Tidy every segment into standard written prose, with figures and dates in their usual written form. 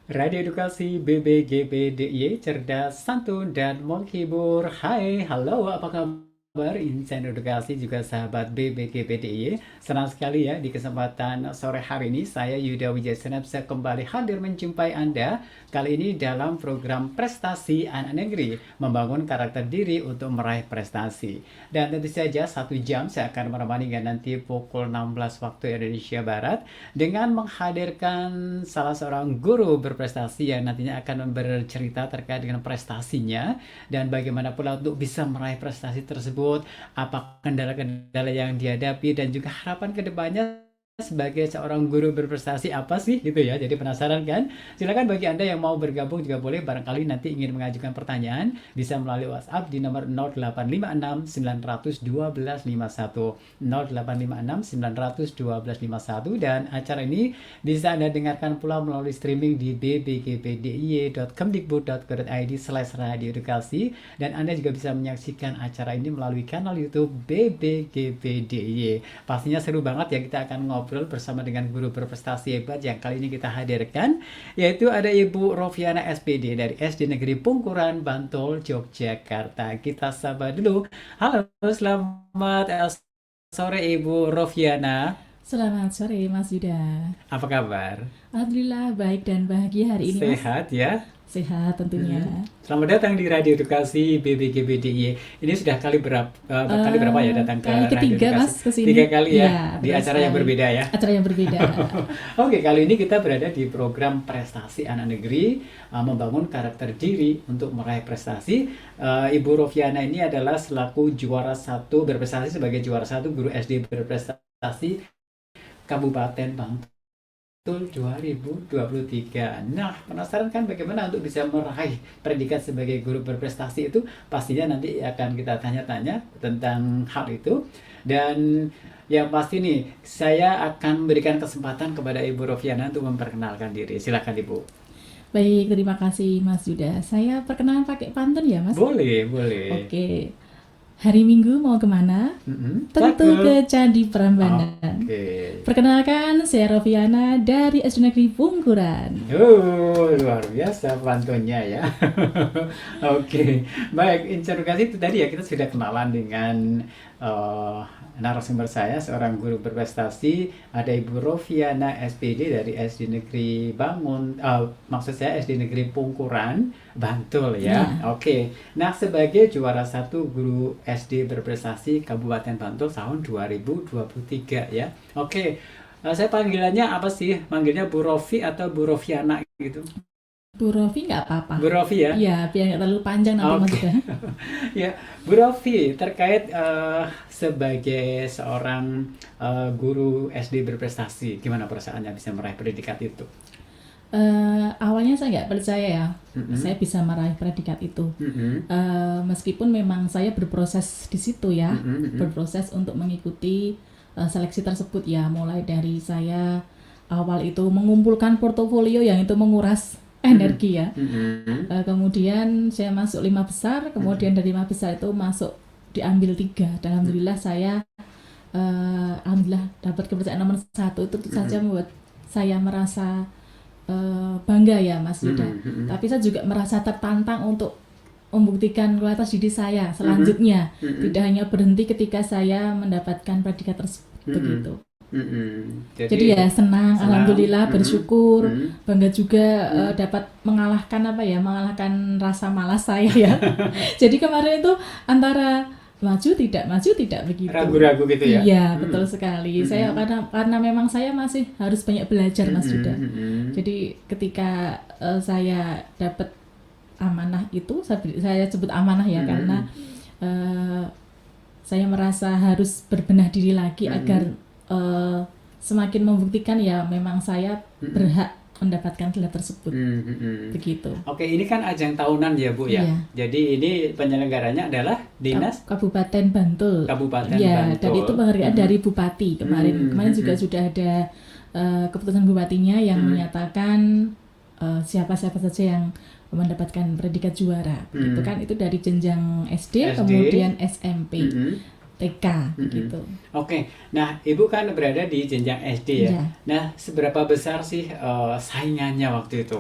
Radio Edukasi BBGBDIY, cerdas, santun, dan menghibur. Hai, halo, apa kabar? Insan Edukasi juga sahabat BBGBDIY. Senang sekali ya di kesempatan sore hari ini saya Yuda Wijayanto bisa kembali hadir menjumpai Anda. Kali ini dalam program Prestasi Anak Negeri, membangun karakter diri untuk meraih prestasi. Dan tentu saja 1 jam saya akan menemani nanti pukul 16 waktu Indonesia Barat dengan menghadirkan salah seorang guru berprestasi yang nantinya akan bercerita terkait dengan prestasinya dan bagaimana pula untuk bisa meraih prestasi tersebut, apa kendala-kendala yang dihadapi dan juga harapan kedepannya sebagai seorang guru berprestasi apa sih gitu ya. Jadi penasaran kan? Silakan bagi Anda yang mau bergabung juga boleh, barangkali nanti ingin mengajukan pertanyaan bisa melalui WhatsApp di nomor 0856 912 51 0856 912 51. Dan acara ini bisa Anda dengarkan pula melalui streaming di bbgbdiy.kemdikbud.go.id/radio edukasi, dan Anda juga bisa menyaksikan acara ini melalui kanal YouTube BBGBDIY. Pastinya seru banget ya, kita akan ngobrol bersama dengan guru berprestasi hebat yang kali ini kita hadirkan, yaitu ada Ibu Rofiana SPD dari SD Negeri Pungkuran, Bantul, Yogyakarta. Kita sapa dulu. Halo, selamat sore Ibu Rofiana. Selamat sore Mas Yuda. Apa kabar? Alhamdulillah baik dan bahagia hari ini Mas. Sehat ya? Sehat tentunya. Selamat datang di Radio Edukasi BBGBDIY. Ini sudah kali berapa ya datang ke Kali Radio ketiga Edukasi? Mas kesini. 3 kali ya, Iya, di betul acara yang sekali. berbeda ya. Acara yang berbeda. Oke, kali ini kita berada di program Prestasi Anak Negeri, membangun karakter diri untuk meraih prestasi. Ibu Rofiana ini adalah selaku juara 1 berprestasi sebagai juara 1 guru SD berprestasi Kabupaten Bantul 2023. Nah, penasaran kan bagaimana untuk bisa meraih predikat sebagai guru berprestasi itu? Pastinya nanti akan kita tanya-tanya tentang hal itu. Dan yang pasti nih, saya akan berikan kesempatan kepada Ibu Rofiana untuk memperkenalkan diri. Silakan Ibu. Baik, terima kasih Mas Yuda. Saya perkenalan pakai pantun ya Mas? Boleh, boleh. Oke. Hari Minggu mau kemana? Tentu Cakep. ke Candi Prambanan. Oke. Perkenalkan, saya Rofiana dari SD Negeri Pungkuran. Luar biasa pantunnya ya. Oke, baik, interogasi itu tadi ya, kita sudah kenalan dengan narasumber saya, seorang guru berprestasi, ada Ibu Rofiana SPD dari SD Negeri maksud saya SD Negeri Pungkuran, Bantul ya. Ya. Oke, nah sebagai juara 1 guru SD berprestasi Kabupaten Bantul tahun 2023 ya. Oke, saya panggilannya apa sih? Manggilnya Bu Rofi atau Bu Rofiana gitu? Bu Rofi nggak apa-apa. Bu Rofi ya? Iya, biar nggak terlalu panjang nanti Mas Oke. Yuda. Ya, Bu Rofi, terkait sebagai seorang guru SD berprestasi, gimana perasaannya bisa meraih predikat itu? Awalnya saya nggak percaya ya, Mm-mm. saya bisa meraih predikat itu. Mm-mm. Meskipun memang saya berproses di situ ya, Mm-mm. berproses untuk mengikuti seleksi tersebut ya. Mulai dari saya awal itu mengumpulkan portofolio yang itu menguras energi ya. Mm-mm. Kemudian saya masuk 5 besar, kemudian dari 5 besar itu masuk diambil 3. Dan alhamdulillah saya alhamdulillah dapat kepercayaan nomor 1 itu saja membuat saya merasa bangga ya Mas Yuda. Mm-mm. Tapi saya juga merasa tertantang untuk membuktikan kualitas diri saya selanjutnya. Mm-mm. Tidak hanya berhenti ketika saya mendapatkan predikat tersebut begitu. Mm-mm. Jadi ya senang, alhamdulillah, bersyukur, Mm-mm. bangga juga dapat mengalahkan mengalahkan rasa malas saya ya. Jadi kemarin itu antara maju tidak begitu. Ragu-ragu gitu ya? Iya, betul sekali. Saya karena memang saya masih harus banyak belajar Mas Yuda. Jadi ketika saya dapat amanah itu, saya sebut amanah ya karena saya merasa harus berbenah diri lagi agar semakin membuktikan ya memang saya berhak mendapatkan gelar tersebut. Begitu. Oke, ini kan ajang tahunan ya Bu ya. Iya. Jadi ini penyelenggaranya adalah Dinas Kabupaten Bantul. Kabupaten Iya, Bantul. dan itu penghargaan dari Bupati kemarin. Kemarin juga sudah ada keputusan Bupatinya yang menyatakan siapa-siapa saja yang mendapatkan predikat juara. Gitu kan, itu dari jenjang SD, kemudian SMP. TK gitu. Oke, nah Ibu kan berada di jenjang SD ya. Iya. Nah, seberapa besar sih saingannya waktu itu?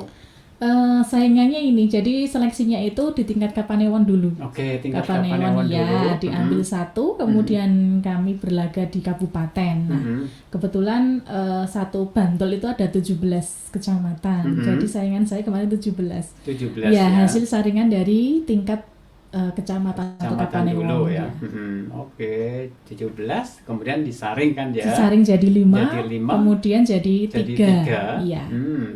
Saingannya ini, jadi seleksinya itu di tingkat Kapanewon dulu. Oke, tingkat Kapanewon Kapanewon dulu. ya diambil satu, kemudian kami berlaga di kabupaten. Nah, kebetulan satu Bantul itu ada 17 kecamatan. Jadi saingan saya kemarin 17. 17 Ya, ya. hasil saringan dari tingkat kecamatan atau Kecamatan Kapanewon. dulu ya. Ya. Oke, 17, kemudian disaring kan ya. Disaring jadi 5, Jadi 5, kemudian jadi jadi 3. 3. Iya.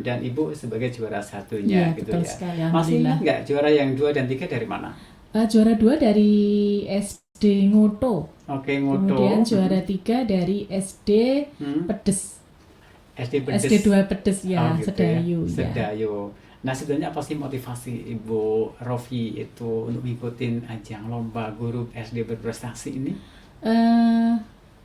Dan Ibu sebagai juara satunya Iya, gitu betul ya. sekali, Masih alhamdulillah. ingat nggak juara yang 2 dan 3 dari mana? Juara 2 dari SD Ngoto. Oke, Ngoto. Kemudian juara 3 dari SD Pedes. SD Pedes. SD 2 Pedes ya, Oh, gitu Sedayu ya. ya. Sedayu. Nah, sebenarnya apa sih motivasi Ibu Rofi itu untuk ngikutin ajang lomba guru SD berprestasi ini?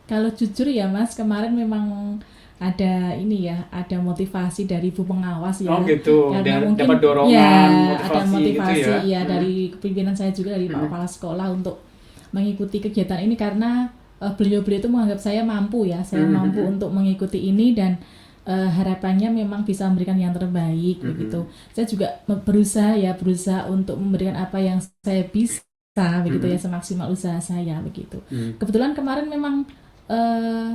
Kalau jujur ya Mas, kemarin memang ada ini ya, ada motivasi dari ibu pengawas ya. Oh gitu, Karena dan mungkin dapat dorongan, ya motivasi ada motivasi gitu ya. ya dari pimpinan saya juga, dari Pak Kepala Sekolah untuk mengikuti kegiatan ini karena beliau-beliau itu menganggap saya mampu ya, saya mampu untuk mengikuti ini dan harapannya memang bisa memberikan yang terbaik begitu. Saya juga berusaha untuk memberikan apa yang saya bisa begitu ya, semaksimal usaha saya begitu. Kebetulan kemarin memang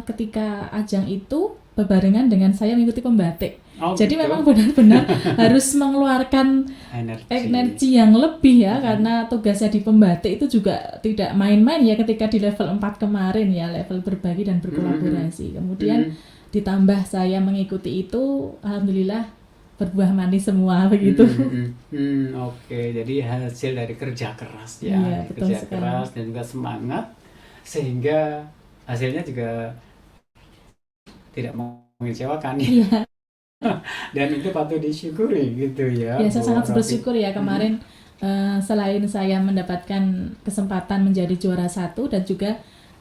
ketika ajang itu berbarengan dengan saya mengikuti pembatik. Oh, Jadi gitu. memang benar-benar harus mengeluarkan energi yang lebih ya, karena tugasnya di pembatik itu juga tidak main-main ya ketika di level 4 kemarin ya, level berbagi dan berkolaborasi. Kemudian ditambah saya mengikuti itu, alhamdulillah berbuah manis semua begitu. Oke, jadi hasil dari kerja keras ya, Iya, betul kerja sekali. keras dan juga semangat sehingga hasilnya juga tidak mengecewakan ya. Iya. Dan itu patut disyukuri gitu ya. Ya, saya Bu sangat Rofi. bersyukur ya kemarin selain saya mendapatkan kesempatan menjadi juara 1 dan juga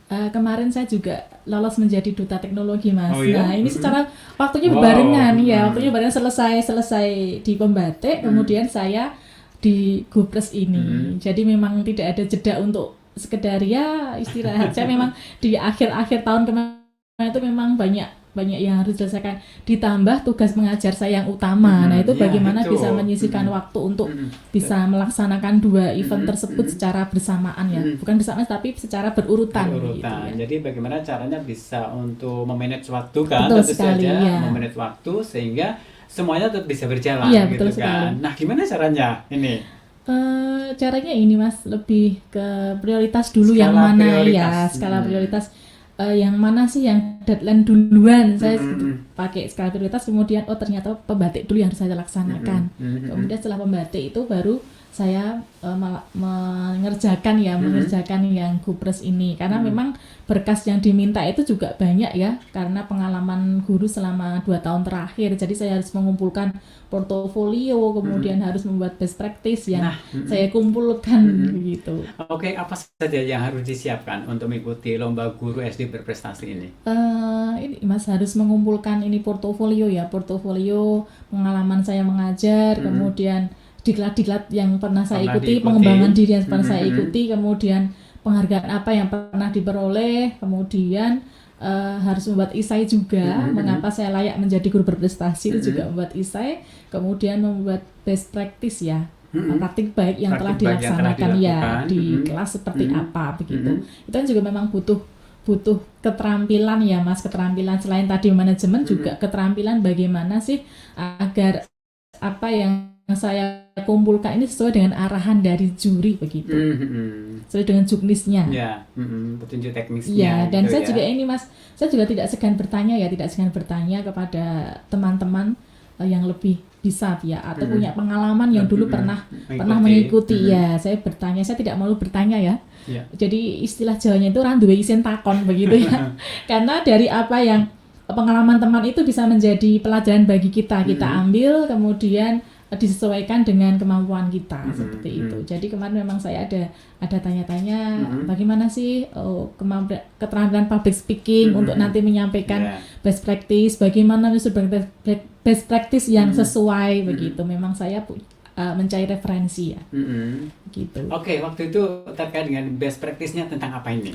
kemarin saya juga lolos menjadi duta teknologi Mas. Oh, iya? Nah ini secara waktunya Wow. berbarengan ya, waktunya barengan selesai di pembatik, kemudian saya di Gupres ini. Jadi memang tidak ada jeda untuk sekedar ya istirahat. Saya memang di akhir-akhir tahun kemarin itu memang banyak yang harus diselesaikan, ditambah tugas mengajar saya yang utama. Nah itu Iya, bagaimana betul. bisa menyisihkan waktu untuk bisa melaksanakan 2 event tersebut secara bersamaan ya, bukan bersamaan tapi secara berurutan gitu ya. Jadi bagaimana caranya bisa untuk memanage waktu kan, Betul tentu sekali, saja ya. memanage waktu sehingga semuanya tetap bisa berjalan Iya, gitu betul kan. sekali. Nah, gimana caranya ini? Caranya ini Mas, lebih ke prioritas dulu Skala yang mana prioritas. ya, skala prioritas yang mana sih yang deadline duluan. Saya pakai skala prioritas, kemudian oh ternyata pembatik dulu yang harus saya laksanakan. Kemudian setelah pembatik itu baru saya mengerjakan yang Gupres ini, karena memang berkas yang diminta itu juga banyak ya, karena pengalaman guru selama 2 tahun terakhir. Jadi saya harus mengumpulkan portofolio, kemudian harus membuat best practice yang saya kumpulkan begitu. Oke, apa saja yang harus disiapkan untuk mengikuti lomba guru SD berprestasi ini? Ini Mas harus mengumpulkan ini portofolio pengalaman saya mengajar, kemudian diklat-diklat yang pernah saya ikuti, pengembangan diri yang pernah saya ikuti, kemudian penghargaan apa yang pernah diperoleh, kemudian harus membuat isai juga, mengapa saya layak menjadi guru berprestasi itu juga membuat isai, kemudian membuat best practice ya, praktik baik yang telah dilaksanakan ya di kelas seperti apa begitu. Itu kan juga memang butuh keterampilan ya Mas, keterampilan selain tadi manajemen juga keterampilan bagaimana sih agar apa yang saya kumpulkan ini sesuai dengan arahan dari juri begitu, sesuai dengan juknisnya. Ya, petunjuk teknisnya. Iya, dan gitu saya ya. juga ini Mas, saya juga tidak segan bertanya kepada teman-teman yang lebih bisa ya, atau punya pengalaman yang dulu pernah mengikuti ya. Saya bertanya, saya tidak malu bertanya ya. Jadi istilah Jawanya itu randuwe isin takon begitu ya. Karena dari apa yang pengalaman teman itu bisa menjadi pelajaran bagi kita ambil, kemudian disesuaikan dengan kemampuan kita seperti itu. Jadi kemarin memang saya ada tanya-tanya bagaimana sih keterampilan public speaking untuk nanti menyampaikan best practice, bagaimana best practice yang sesuai begitu. Memang saya mencari referensi ya. Gitu. Oke, waktu itu terkait dengan best practice-nya tentang apa ini?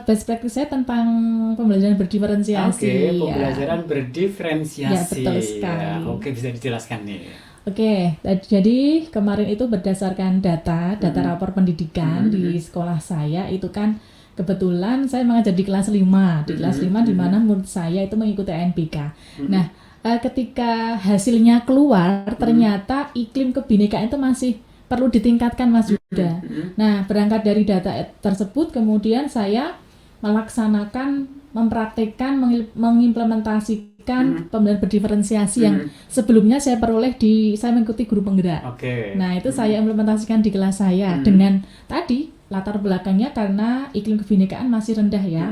Best practice saya tentang pembelajaran berdiferensiasi. Oke, pembelajaran berdiferensiasi. Ya, betul sekali. Ya, oke, bisa dijelaskan nih. Oke, jadi kemarin itu berdasarkan data rapor pendidikan di sekolah saya itu kan kebetulan saya mengajar di kelas 5. Di kelas 5 di mana murid saya itu mengikuti ANBK. Nah, ketika hasilnya keluar ternyata iklim kebinekaan itu masih perlu ditingkatkan Mas Yuda. Nah, berangkat dari data tersebut kemudian saya melaksanakan, mempraktikkan, mengimplementasikan pembelajaran berdiferensiasi yang sebelumnya saya peroleh saya mengikuti guru penggerak. Nah, itu saya implementasikan di kelas saya dengan tadi latar belakangnya karena iklim kebinekaan masih rendah ya,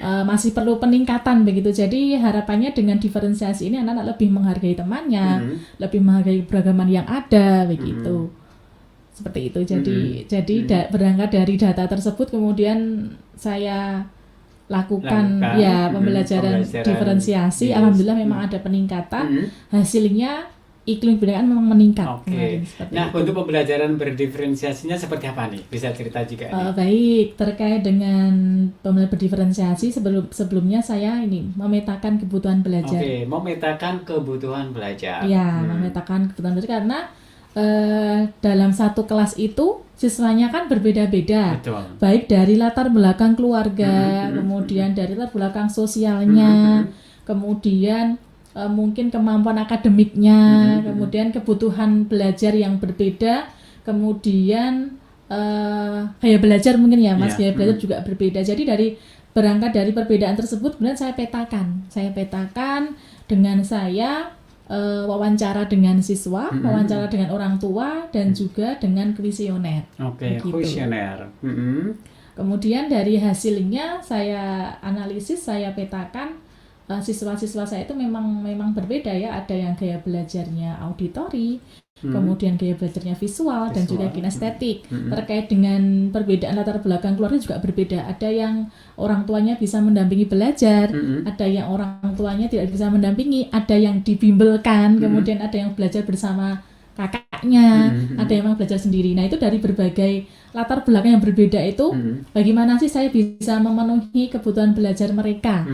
masih perlu peningkatan begitu. Jadi harapannya dengan diferensiasi ini anak-anak lebih menghargai temannya, lebih menghargai keragaman yang ada begitu. Seperti itu. Jadi berangkat dari data tersebut kemudian saya lakukan ya pembelajaran diferensiasi. Alhamdulillah memang ada peningkatan. Hasilnya iklim kebinekaan memang meningkat. Nah, untuk pembelajaran berdiferensiasinya seperti apa nih? Bisa cerita juga nih. Baik, terkait dengan pembelajaran berdiferensiasi sebelumnya saya ini memetakan kebutuhan belajar. Memetakan kebutuhan belajar. Ya, memetakan kebutuhan belajar karena dalam satu kelas itu siswanya kan berbeda-beda, baik dari latar belakang keluarga, kemudian dari latar belakang sosialnya, kemudian mungkin kemampuan akademiknya, kemudian kebutuhan belajar yang berbeda, kemudian gaya belajar mungkin ya Mas, gaya belajar juga berbeda. Jadi berangkat dari perbedaan tersebut kemudian saya petakan dengan saya wawancara dengan siswa, wawancara dengan orang tua, dan juga dengan kuesioner. Kuesioner. Kemudian dari hasilnya saya analisis, saya petakan siswa-siswa saya itu memang berbeda ya. Ada yang gaya belajarnya auditori, kemudian gaya belajarnya visual dan juga kinestetik. Terkait dengan perbedaan latar belakang keluarga juga berbeda. Ada yang orang tuanya bisa mendampingi belajar, ada yang orang tuanya tidak bisa mendampingi, ada yang dibimbelkan, kemudian ada yang belajar bersama kakaknya, ada yang memang belajar sendiri. Nah, itu dari berbagai latar belakang yang berbeda itu bagaimana sih saya bisa memenuhi kebutuhan belajar mereka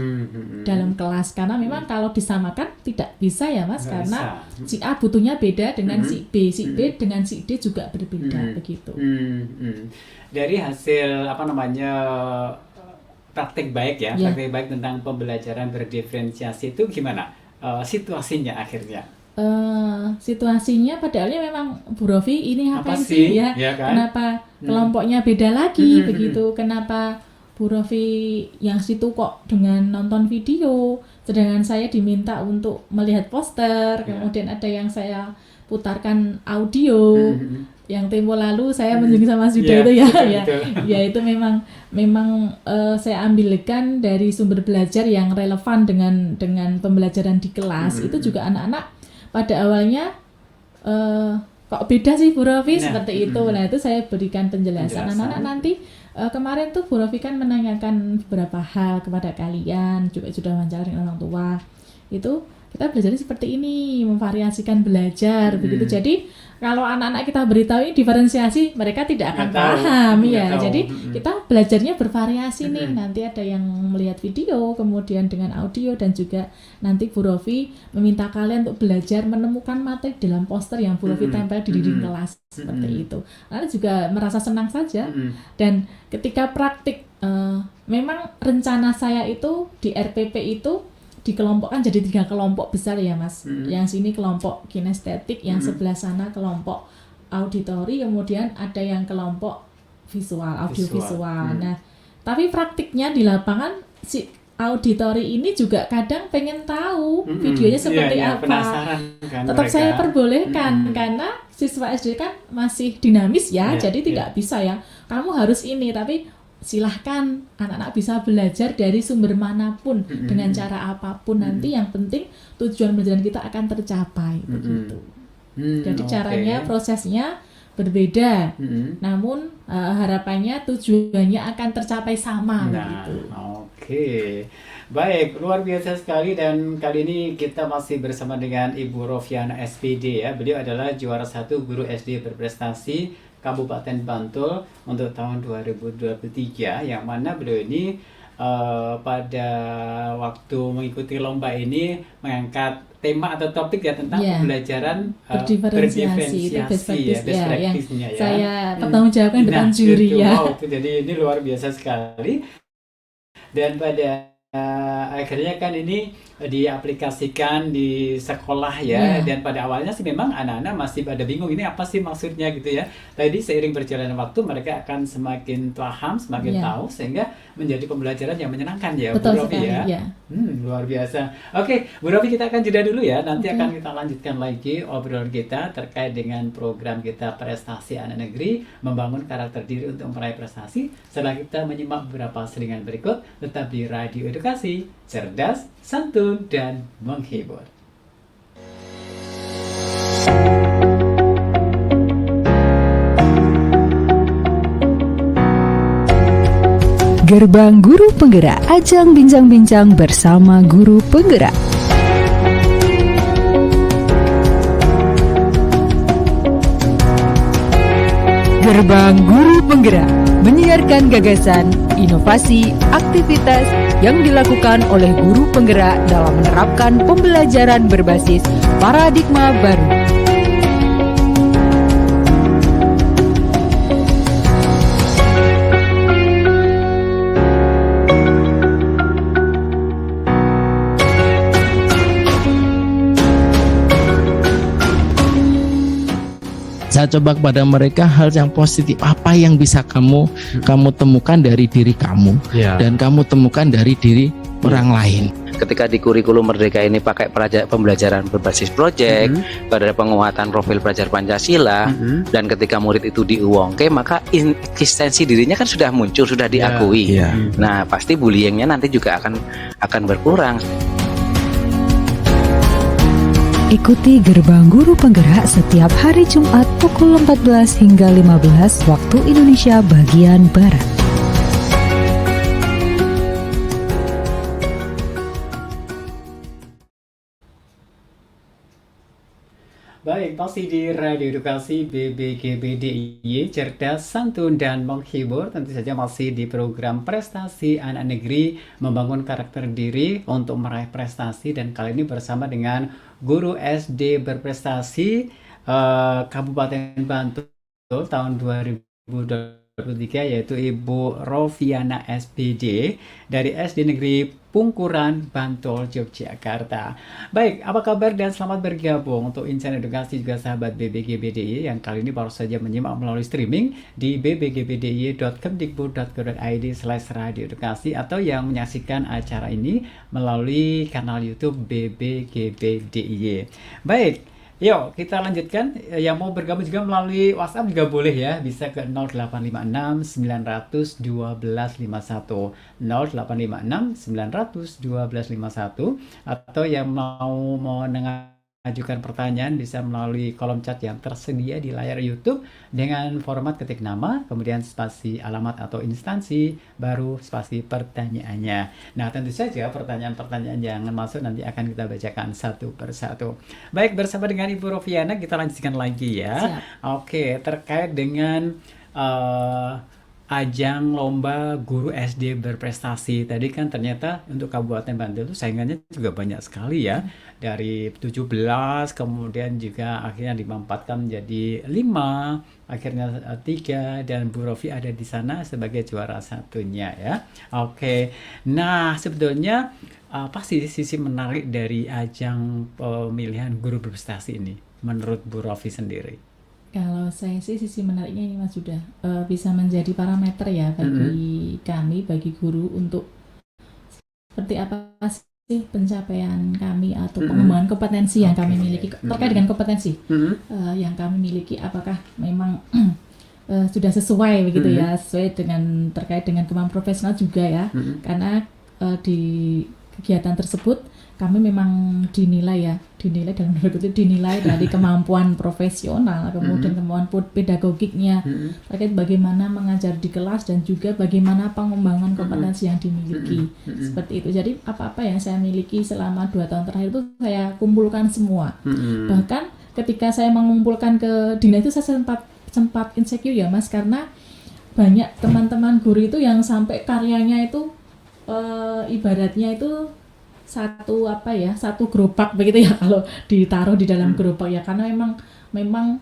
dalam kelas, karena memang kalau disamakan tidak bisa ya Mas, karena si A butuhnya beda dengan si B dengan si D juga berbeda begitu. Dari hasil praktik baik ya, praktik baik tentang pembelajaran berdiferensiasi itu gimana situasinya akhirnya? Situasinya padahalnya memang Bu Rofi ini apa sih ya kan? Kenapa kelompoknya beda lagi begitu, kenapa Bu Rofi yang situ kok dengan nonton video, sedangkan saya diminta untuk melihat poster, kemudian ada yang saya putarkan audio. Yang tempo lalu saya menjunjung sama Mas Yuda itu ya itu memang saya ambilkan dari sumber belajar yang relevan dengan pembelajaran di kelas. Itu juga anak-anak pada awalnya kok beda sih Bu Rofi seperti itu. Nah, itu saya berikan penjelasan. Anak-anak nanti kemarin tuh Bu Rofi kan menanyakan beberapa hal kepada kalian, juga sudah wawancara dengan orang tua. Itu kita belajar seperti ini, memvariasikan belajar begitu. Jadi kalau anak-anak kita beritahu ini diferensiasi, mereka tidak akan paham ya. Jadi kita belajarnya bervariasi nih. Nanti ada yang melihat video, kemudian dengan audio, dan juga nanti Bu Rofi meminta kalian untuk belajar menemukan materi dalam poster yang Bu Rofi tempel di dinding kelas seperti itu. Lalu juga merasa senang saja. Dan ketika praktik, memang rencana saya itu di RPP itu dikelompokkan jadi 3 kelompok besar ya Mas. Yang sini kelompok kinestetik, yang sebelah sana kelompok auditori, kemudian ada yang kelompok visual, audiovisual. Nah, tapi praktiknya di lapangan si auditori ini juga kadang pengen tahu videonya seperti apa. Kan tetap mereka. Saya perbolehkan karena siswa SD kan masih dinamis ya, jadi tidak bisa ya kamu harus ini, tapi silahkan anak-anak bisa belajar dari sumber manapun dengan cara apapun. Nanti yang penting tujuan belajar kita akan tercapai begitu. Jadi caranya, prosesnya berbeda, namun harapannya tujuannya akan tercapai sama begitu. Baik, luar biasa sekali. Dan kali ini kita masih bersama dengan Ibu Rofiana SPD ya. Beliau adalah juara 1 guru SD berprestasi Kabupaten Bantul untuk tahun 2023, yang mana beliau ini pada waktu mengikuti lomba ini mengangkat tema atau topik ya tentang Ya, pembelajaran berdiferensiasi itu best berdiferensiasi ya, practice best ya, yang practice-nya ya. saya pertanggungjawabkan di depan Nah, juri itu ya. wow, itu jadi ini luar biasa sekali. Dan pada akhirnya kan ini diaplikasikan di sekolah ya. Ya, Dan pada awalnya sih memang anak-anak masih pada bingung ini apa sih maksudnya gitu ya. Tadi seiring berjalannya waktu mereka akan semakin paham, semakin ya, tahu sehingga menjadi pembelajaran yang menyenangkan ya Bu betul Rofi sekali ya. ya. Luar biasa. Oke, Bu Rofi kita akan jeda dulu ya. Nanti Oke. akan kita lanjutkan lagi obrolan kita terkait dengan program kita Prestasi Anak Negeri Membangun Karakter Diri untuk Meraih Prestasi. Setelah kita menyimak beberapa selingan berikut, tetap di Radio Edukasi, cerdas, santun, dan menghibur. Gerbang Guru Penggerak, ajang bincang-bincang bersama guru penggerak. Gerbang Guru Penggerak menyiarkan gagasan, inovasi, aktivitas yang dilakukan oleh guru penggerak dalam menerapkan pembelajaran berbasis paradigma baru. Saya coba kepada mereka hal yang positif, apa yang bisa kamu temukan dari diri kamu dan kamu temukan dari diri orang lain. Ketika di kurikulum Merdeka ini pakai pembelajaran berbasis proyek, pada penguatan profil pelajar Pancasila, dan ketika murid itu diuangke, maka eksistensi dirinya kan sudah muncul, sudah diakui. Nah, pasti bullyingnya nanti juga akan berkurang. Ikuti Gerbang Guru Penggerak setiap hari Jumat pukul 14 hingga 15 waktu Indonesia bagian Barat. Baik, masih di Radio Edukasi BBGBDIY, cerdas, santun, dan menghibur. Tentu saja masih di program Prestasi Anak Negeri Membangun Karakter Diri untuk Meraih Prestasi. Dan kali ini bersama dengan guru SD berprestasi Kabupaten Bantul tahun 2023, yaitu Ibu Rofiana SPD dari SD Negeri Pungkuran, Bantul, Yogyakarta. Baik, apa kabar dan selamat bergabung untuk Insan Edukasi juga sahabat BBGBDIY yang kali ini baru saja menyimak melalui streaming di bbgbdiy.kemdikbud.go.id/radio edukasi atau yang menyaksikan acara ini melalui kanal YouTube BBGBDIY. Baik, yuk kita lanjutkan. Yang mau bergabung juga melalui WhatsApp juga boleh ya, bisa ke 0856 900 1251 0856 900 1251, atau yang mau mengajukan pertanyaan bisa melalui kolom chat yang tersedia di layar YouTube dengan format ketik nama, kemudian spasi alamat atau instansi, baru spasi pertanyaannya. Nah, tentu saja pertanyaan-pertanyaan yang masuk nanti akan kita bacakan satu persatu. Baik, bersama dengan Ibu Rofiana kita lanjutkan lagi ya. Siap. Oke, terkait dengan ajang lomba guru SD berprestasi tadi kan ternyata untuk Kabupaten Bantul itu saingannya juga banyak sekali ya, dari 17 kemudian juga akhirnya dimampatkan menjadi 5, akhirnya 3, dan Bu Rofi ada di sana sebagai juara satunya ya. Oke, nah sebetulnya apa sih sisi menarik dari ajang pemilihan guru berprestasi ini menurut Bu Rofi sendiri? Kalau saya sih sisi menariknya ini Mas sudah bisa menjadi parameter ya bagi kami, bagi guru untuk seperti apa sih pencapaian kami atau pengembangan kompetensi yang kami miliki terkait dengan kompetensi yang kami miliki, apakah memang sudah sesuai begitu ya, sesuai dengan terkait dengan kemampuan profesional juga ya, karena di kegiatan tersebut kami memang dinilai dalam dinilai dari kemampuan profesional, kemudian kemampuan pedagogiknya, terkait bagaimana mengajar di kelas dan juga bagaimana pengembangan kompetensi yang dimiliki. Seperti itu. Jadi apa-apa yang saya miliki selama 2 tahun terakhir itu saya kumpulkan semua. Bahkan ketika saya mengumpulkan ke Dina itu saya sempat insecure ya Mas, karena banyak teman-teman guru itu yang sampai karyanya itu ibaratnya itu satu gerobak begitu ya kalau ditaruh di dalam gerobak ya, karena memang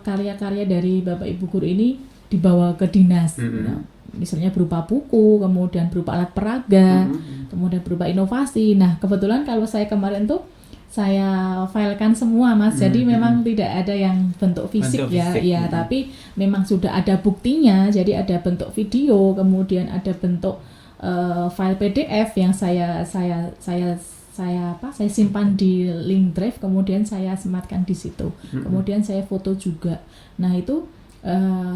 karya-karya dari Bapak Ibu guru ini dibawa ke dinas. Nah, misalnya berupa buku, kemudian berupa alat peraga, kemudian berupa inovasi. Nah, kebetulan kalau saya kemarin tuh saya filekan semua, Mas. Jadi memang tidak ada yang bentuk fisik ya, tapi memang sudah ada buktinya. Jadi ada bentuk video, kemudian ada bentuk file PDF yang saya simpan di link drive, kemudian saya sematkan di situ. Kemudian saya foto juga. Nah, itu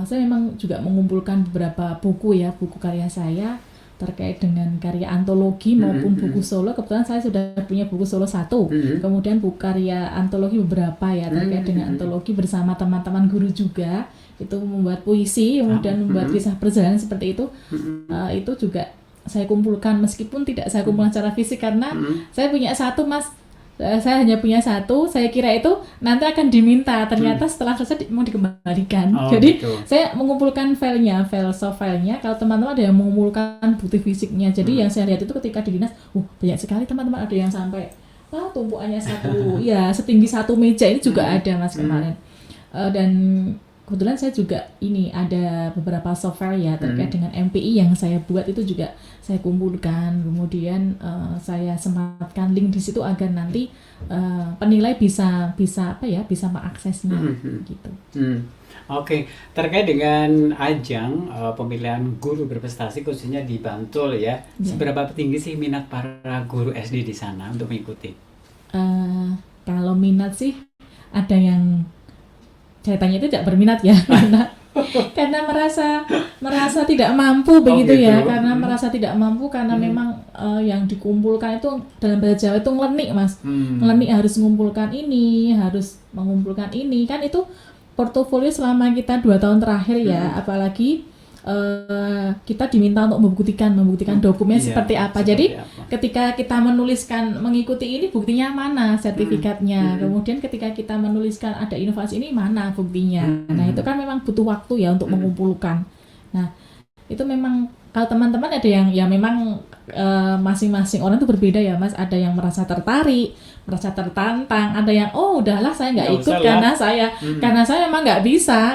saya memang juga mengumpulkan beberapa buku karya saya terkait dengan karya antologi maupun buku solo. Kebetulan saya sudah punya buku solo 1, kemudian buku karya antologi beberapa ya terkait dengan antologi bersama teman-teman guru juga. Itu membuat puisi, kemudian membuat kisah perjalanan seperti itu. Itu juga saya kumpulkan, meskipun tidak saya kumpulkan secara fisik karena saya punya 1, Mas. Saya hanya punya 1, saya kira itu nanti akan diminta, ternyata setelah selesai mau dikembalikan. Jadi gitu. Saya mengumpulkan filenya, soft filenya. Kalau teman-teman ada yang mengumpulkan bukti fisiknya, jadi yang saya lihat itu ketika di dinas, banyak sekali teman-teman, ada yang sampai tumpuannya 1 ya setinggi 1 meja ini juga ada, Mas, kemarin. Dan kebetulan saya juga ini ada beberapa software ya terkait dengan MPI yang saya buat, itu juga saya kumpulkan, kemudian saya sematkan link di situ agar nanti penilai bisa mengaksesnya gitu. Oke, terkait dengan ajang pemilihan guru berprestasi khususnya di Bantul ya, seberapa tinggi sih minat para guru SD di sana untuk mengikuti? Kalau minat sih ada yang saya tanya itu tidak berminat ya, karena merasa tidak mampu begitu ya, karena merasa tidak mampu karena memang yang dikumpulkan itu dalam bahasa Jawa itu ngelenik, Mas. Ngelenik, harus mengumpulkan ini, harus mengumpulkan ini, kan itu portofolio selama kita 2 tahun terakhir ya, apalagi kita diminta untuk membuktikan dokumen seperti apa. Jadi ketika kita menuliskan mengikuti ini, buktinya mana, sertifikatnya. Kemudian ketika kita menuliskan ada inovasi ini, mana buktinya. Nah, itu kan memang butuh waktu ya untuk mengumpulkan. Nah, itu memang kalau teman-teman ada yang ya memang masing-masing orang itu berbeda ya, Mas. Ada yang merasa tertarik, merasa tertantang, ada yang udahlah saya nggak ikut karena saya memang nggak bisa,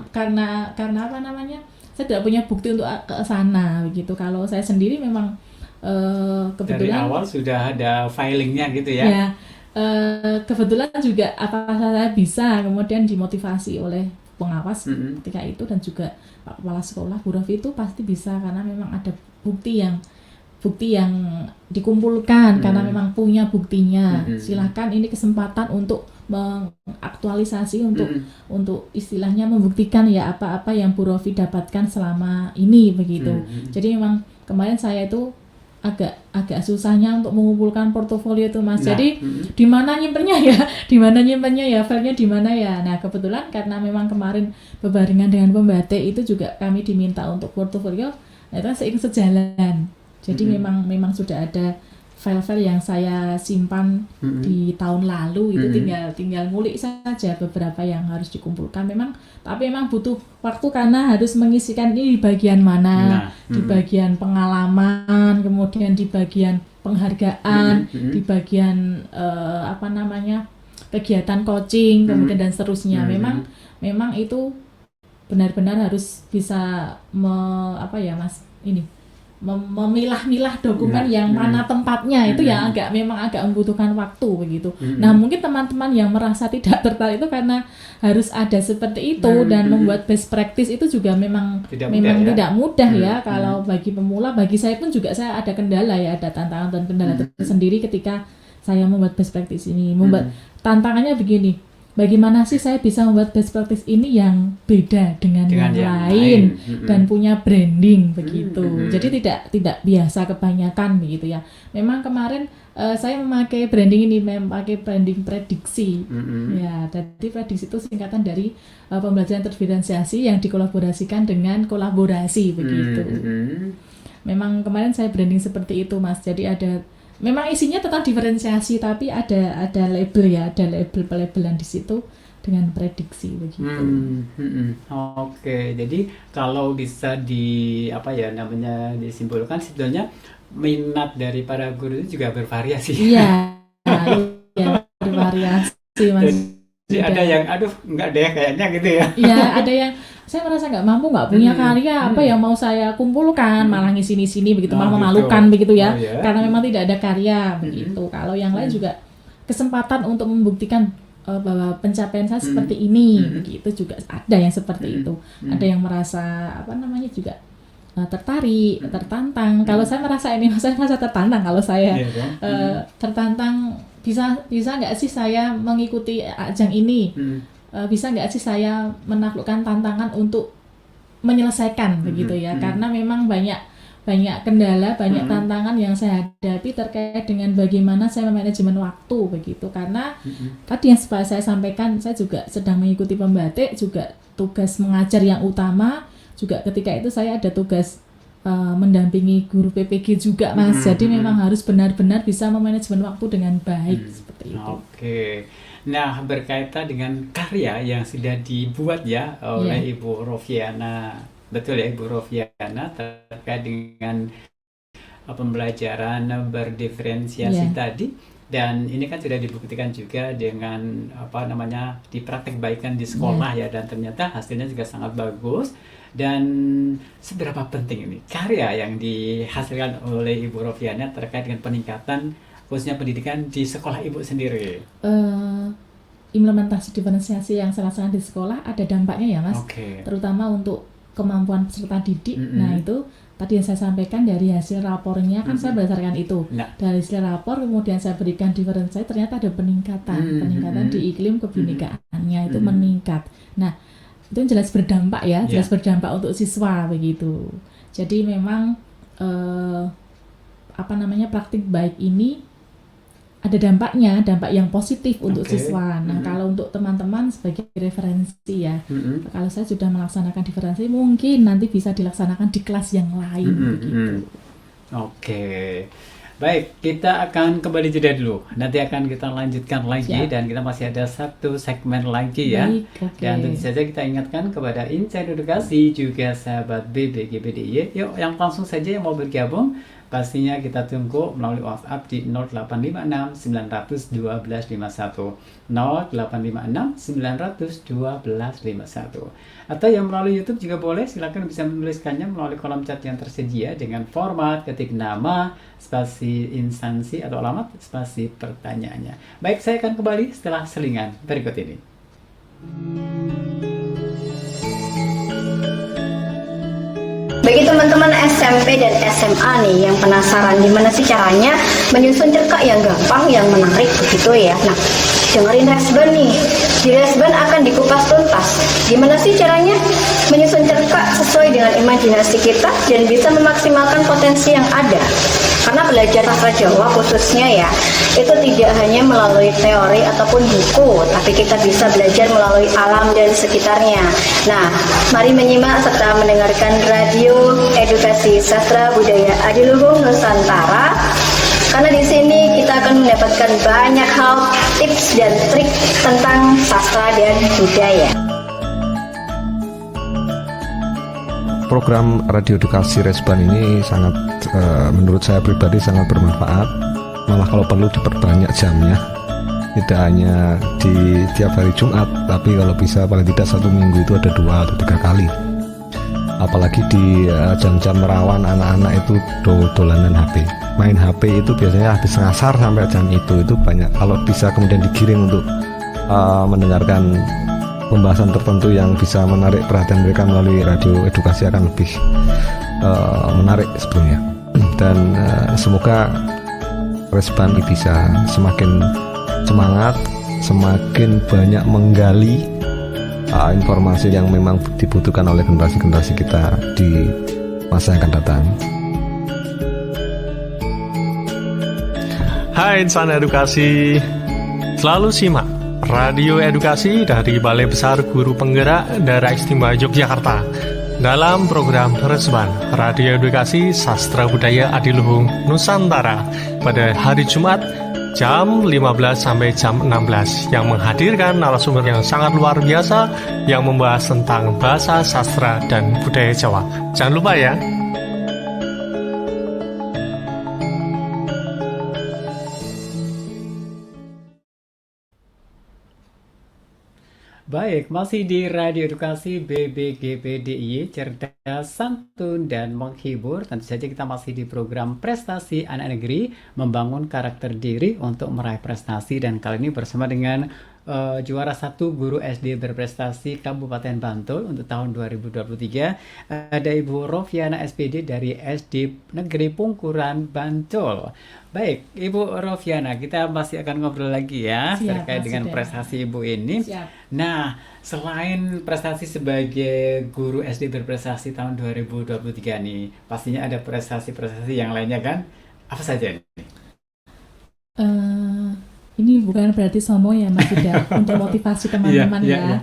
karena apa namanya, saya tidak punya bukti untuk ke sana begitu. Kalau saya sendiri memang kebetulan dari awal sudah ada filingnya gitu ya. Ya, kebetulan juga apa saya bisa, kemudian dimotivasi oleh pengawas ketika itu, dan juga Pak Kepala Sekolah Bu Rofi itu pasti bisa karena memang ada bukti yang dikumpulkan, karena memang punya buktinya. Silakan, ini kesempatan untuk mengaktualisasi, untuk istilahnya membuktikan ya apa-apa yang Bu Rofi dapatkan selama ini begitu. Jadi memang kemarin saya itu agak susahnya untuk mengumpulkan portofolio itu, Mas. Jadi di mana nyimpennya ya, filenya di mana ya. Nah, kebetulan karena memang kemarin bebarengan dengan pembatik itu juga kami diminta untuk portofolio, nah itu seiring sejalan. Jadi memang sudah ada file-file yang saya simpan di tahun lalu, itu tinggal ngulik saja beberapa yang harus dikumpulkan. Tapi memang butuh waktu karena harus mengisikan ini di bagian mana, di bagian pengalaman, kemudian di bagian penghargaan, di bagian kegiatan coaching, kemudian dan seterusnya. Memang itu benar-benar harus bisa memilah-milah dokumen yang mana tempatnya, itu yang memang agak membutuhkan waktu begitu. Nah, mungkin teman-teman yang merasa tidak tertarik itu karena harus ada seperti itu, dan membuat best practice itu juga memang tidak mudah ya. Kalau bagi pemula, bagi saya pun juga saya ada kendala ya, ada tantangan dan kendala tersendiri ketika saya membuat best practice ini. Tantangannya begini, bagaimana sih saya bisa membuat best practice ini yang beda dengan yang lain dan punya branding begitu. Jadi tidak biasa kebanyakan begitu ya. Memang kemarin saya memakai branding prediksi. Ya, jadi prediksi itu singkatan dari pembelajaran terdiferensiasi yang dikolaborasikan dengan kolaborasi begitu. Memang kemarin saya branding seperti itu, Mas. Jadi memang isinya tentang diferensiasi, tapi ada label ya, ada label-labelan di situ dengan prediksi begitu. Oke, jadi kalau bisa disimpulkan sebetulnya minat dari para guru itu juga bervariasi. Iya, bervariasi Mas. Jadi ada yang nggak deh kayaknya gitu ya. Iya, ada yang saya merasa nggak mampu, nggak punya karya apa yang mau saya kumpulkan, malah ngisi-sini begitu, malah memalukan begitu ya, karena memang tidak ada karya begitu. Kalau yang lain juga kesempatan untuk membuktikan bahwa pencapaian saya seperti ini, begitu juga ada yang seperti itu. Ada yang merasa juga tertarik, tertantang. Kalau saya merasa saya merasa tertantang. Kalau saya tertantang, bisa nggak sih saya mengikuti ajang ini? Bisa nggak sih saya menaklukkan tantangan untuk menyelesaikan begitu ya? Karena memang banyak kendala, banyak tantangan yang saya hadapi terkait dengan bagaimana saya memanajemen waktu begitu. Karena tadi yang saya sampaikan, saya juga sedang mengikuti pembatik, juga tugas mengajar yang utama, juga ketika itu saya ada tugas mendampingi guru PPG juga Mas. Jadi memang harus benar-benar bisa memanajemen waktu dengan baik seperti itu. Oke. Nah, berkaitan dengan karya yang sudah dibuat ya oleh Ibu Rofiana. Betul ya Ibu Rofiana, terkait dengan pembelajaran berdiferensiasi tadi, dan ini kan sudah dibuktikan juga dengan dipraktekkan di sekolah ya, dan ternyata hasilnya juga sangat bagus. Dan seberapa penting ini karya yang dihasilkan oleh Ibu Rofiana terkait dengan peningkatan khususnya pendidikan di sekolah Ibu sendiri? Implementasi diferensiasi yang saya laksanakan di sekolah ada dampaknya ya Mas, terutama untuk kemampuan peserta didik. Nah itu tadi yang saya sampaikan dari hasil rapornya kan saya berdasarkan itu. Dari hasil rapor kemudian saya berikan diferensiasi, ternyata ada peningkatan di iklim kebinekaannya itu meningkat. Nah itu jelas berdampak ya, jelas berdampak untuk siswa begitu. Jadi memang praktik baik ini ada dampaknya, dampak yang positif untuk siswa. Nah, kalau untuk teman-teman sebagai referensi ya, kalau saya sudah melaksanakan diferensiasi, mungkin nanti bisa dilaksanakan di kelas yang lain. Begitu. Oke. Baik, kita akan kembali jeda dulu. Nanti akan kita lanjutkan lagi dan kita masih ada satu segmen lagi ya. Dan tentu saja kita ingatkan kepada Insight Edukasi juga sahabat BBGPDIY. Yuk, yang langsung saja yang mau bergabung, pastinya kita tunggu melalui WhatsApp di 0856 900 1251 0856 900 1251, atau yang melalui YouTube juga boleh. Silakan bisa menuliskannya melalui kolom chat yang tersedia dengan format ketik nama, spasi instansi atau alamat, spasi pertanyaannya. Baik, saya akan kembali setelah selingan berikut ini. Bagi teman-teman SMP dan SMA nih yang penasaran gimana sih caranya menyusun cerkak yang gampang, yang menarik begitu ya. Nah, dengerin Resban nih. Di Resban akan dikupas tuntas. Gimana sih caranya menyusun cerkak sesuai dengan imajinasi kita dan bisa memaksimalkan potensi yang ada. Karena belajar sastra Jawa khususnya ya, itu tidak hanya melalui teori ataupun buku, tapi kita bisa belajar melalui alam dan sekitarnya. Nah, mari menyimak serta mendengarkan Radio Edukasi Sastra Budaya Adiluhung Nusantara. Karena di sini kita akan mendapatkan banyak hal, tips dan trik tentang sastra dan budaya. Program Radio Edukasi Resban ini sangat, menurut saya pribadi sangat bermanfaat. Malah kalau perlu diperbanyak jamnya, tidak hanya di tiap hari Jumat, tapi kalau bisa paling tidak satu minggu itu ada 2 atau 3 kali. Apalagi di jam-jam rawan anak-anak itu dolanan HP, main HP itu biasanya habis ngasar sampai jam itu banyak. Kalau bisa kemudian digiring untuk mendengarkan pembahasan tertentu yang bisa menarik perhatian mereka melalui radio edukasi akan lebih menarik sebetulnya. Dan semoga Resban bisa semakin semangat, semakin banyak menggali informasi yang memang dibutuhkan oleh generasi-generasi kita di masa yang akan datang. Hai insan edukasi, selalu simak Radio Edukasi dari Balai Besar Guru Penggerak Daerah Istimewa Yogyakarta dalam program Resban Radio Edukasi Sastra Budaya Adiluhung Nusantara pada hari Jumat jam 15 sampai jam 16 yang menghadirkan narasumber yang sangat luar biasa yang membahas tentang bahasa, sastra, dan budaya Jawa. Jangan lupa ya. Baik, masih di Radio Edukasi BBGPDIY, cerdas, santun, dan menghibur. Tentu saja kita masih di program Prestasi Anak Negeri, membangun karakter diri untuk meraih prestasi. Dan kali ini bersama dengan juara 1 guru SD berprestasi Kabupaten Bantul untuk tahun 2023. Ada Ibu Rofiana SPD dari SD Negeri Pungkuran Bantul. Baik, Ibu Rofiana, kita masih akan ngobrol lagi ya. Siap, terkait dengan prestasi Ibu ini. Siap. Nah, selain prestasi sebagai guru SD berprestasi tahun 2023 nih, pastinya ada prestasi-prestasi yang lainnya kan? Apa saja ini? Ini bukan berarti sombong ya Mas Yuda, untuk motivasi teman-teman ya.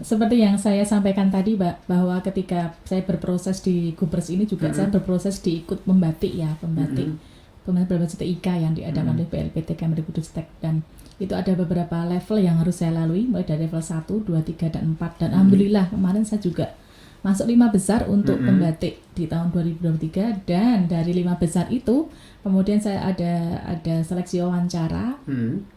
Seperti yang saya sampaikan tadi bahwa ketika saya berproses di Gubers ini juga saya berproses diikut membatik ya, pembatik berbasis TIK yang diadakan oleh PLPT Kemdikbudristek, dan itu ada beberapa level yang harus saya lalui, mulai dari level 1, 2, 3, dan 4, dan alhamdulillah kemarin saya juga masuk 5 besar untuk pembatik di tahun 2023, dan dari 5 besar itu kemudian saya ada seleksi wawancara.